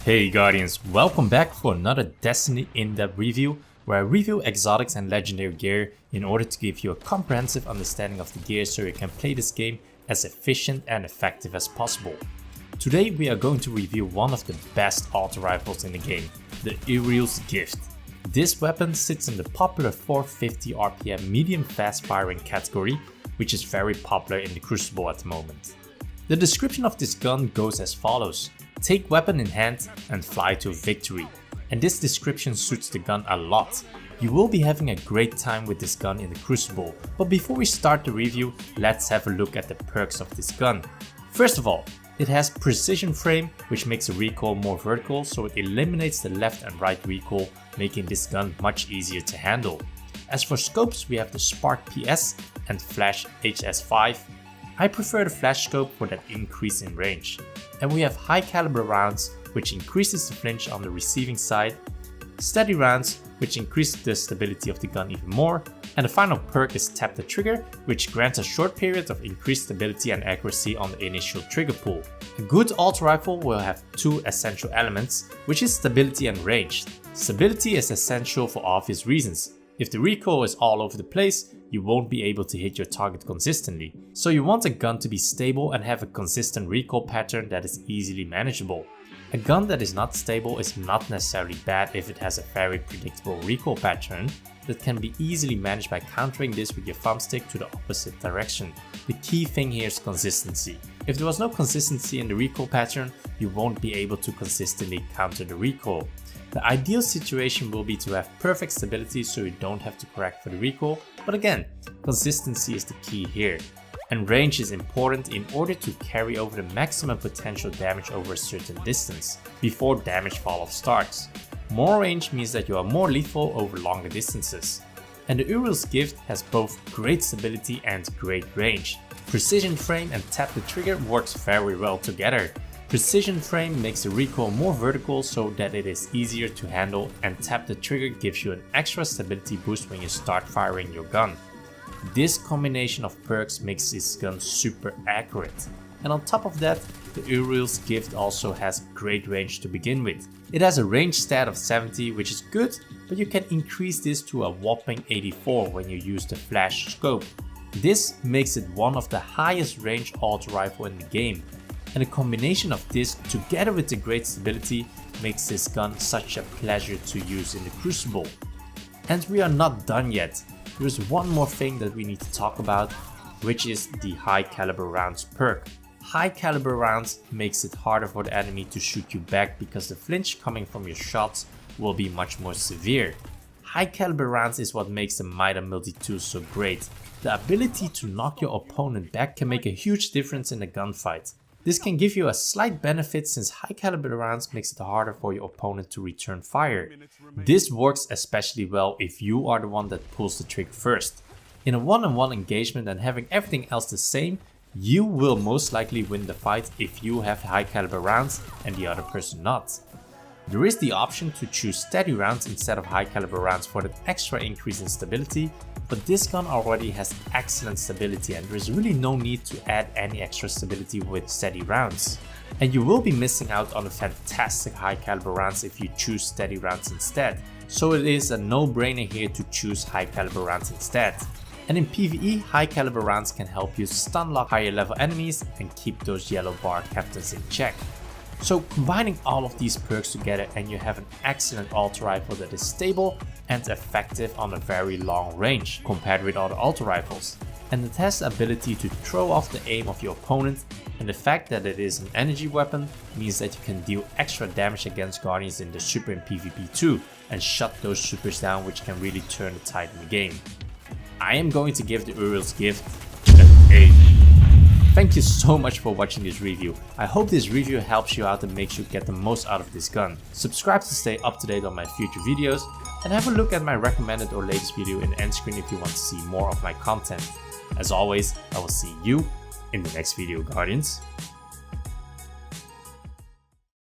Hey Guardians, welcome back for another Destiny in-depth review where I review exotics and legendary gear in order to give you a comprehensive understanding of the gear so you can play this game as efficient and effective as possible. Today we are going to review one of the best auto rifles in the game, the Uriel's Gift. This weapon sits in the popular 450 RPM medium fast firing category, which is very popular in the Crucible at the moment. The description of this gun goes as follows: take weapon in hand and fly to victory. And this description suits the gun a lot. You will be having a great time with this gun in the Crucible, but before we start the review, let's have a look at the perks of this gun. First of all, it has precision frame, which makes the recoil more vertical, so it eliminates the left and right recoil, making this gun much easier to handle. As for scopes, we have the Spark PS and Flash HS5. I prefer the flash scope for that increase in range. And we have high caliber rounds, which increases the flinch on the receiving side, steady rounds, which increase the stability of the gun even more, and the final perk is Tap the Trigger, which grants a short period of increased stability and accuracy on the initial trigger pull. A good auto rifle will have two essential elements, which is stability and range. Stability is essential for obvious reasons. If the recoil is all over the place, you won't be able to hit your target consistently. So you want a gun to be stable and have a consistent recoil pattern that is easily manageable. A gun that is not stable is not necessarily bad if it has a very predictable recoil pattern that can be easily managed by countering this with your thumbstick to the opposite direction. The key thing here is consistency. If there was no consistency in the recoil pattern, you won't be able to consistently counter the recoil. The ideal situation will be to have perfect stability so you don't have to correct for the recoil, but again, consistency is the key here. And range is important in order to carry over the maximum potential damage over a certain distance, before damage fall-off starts. More range means that you are more lethal over longer distances. And the Uriel's Gift has both great stability and great range. Precision frame and Tap the Trigger works very well together. Precision frame makes the recoil more vertical so that it is easier to handle, and Tap the Trigger gives you an extra stability boost when you start firing your gun. This combination of perks makes this gun super accurate. And on top of that, the Uriel's Gift also has great range to begin with. It has a range stat of 70, which is good, but you can increase this to a whopping 84 when you use the flash scope. This makes it one of the highest range auto rifle in the game. And the combination of this together with the great stability makes this gun such a pleasure to use in the Crucible. And we are not done yet. There is one more thing that we need to talk about, which is the high caliber rounds perk. High caliber rounds makes it harder for the enemy to shoot you back because the flinch coming from your shots will be much more severe. High caliber rounds is what makes the Mida multi-tool so great. The ability to knock your opponent back can make a huge difference in a gunfight. This can give you a slight benefit since high caliber rounds makes it harder for your opponent to return fire. This works especially well if you are the one that pulls the trigger first. In a one-on-one engagement and having everything else the same, you will most likely win the fight if you have high caliber rounds and the other person not. There is the option to choose steady rounds instead of high caliber rounds for that extra increase in stability, but this gun already has excellent stability and there is really no need to add any extra stability with steady rounds. And you will be missing out on the fantastic high caliber rounds if you choose steady rounds instead, so it is a no-brainer here to choose high caliber rounds instead. And in PvE, high caliber rounds can help you stun lock higher level enemies and keep those yellow bar captains in check. So combining all of these perks together and you have an excellent auto rifle that is stable and effective on a very long range compared with other auto rifles. And it has the ability to throw off the aim of your opponent, and the fact that it is an energy weapon means that you can deal extra damage against Guardians in the Super and PvP too and shut those supers down, which can really turn the tide in the game. I am going to give the Uriel's Gift an A. Thank you so much for watching this review. I hope this review helps you out and makes you get the most out of this gun. Subscribe to stay up to date on my future videos and have a look at my recommended or latest video in the end screen if you want to see more of my content. As always, I will see you in the next video, Guardians.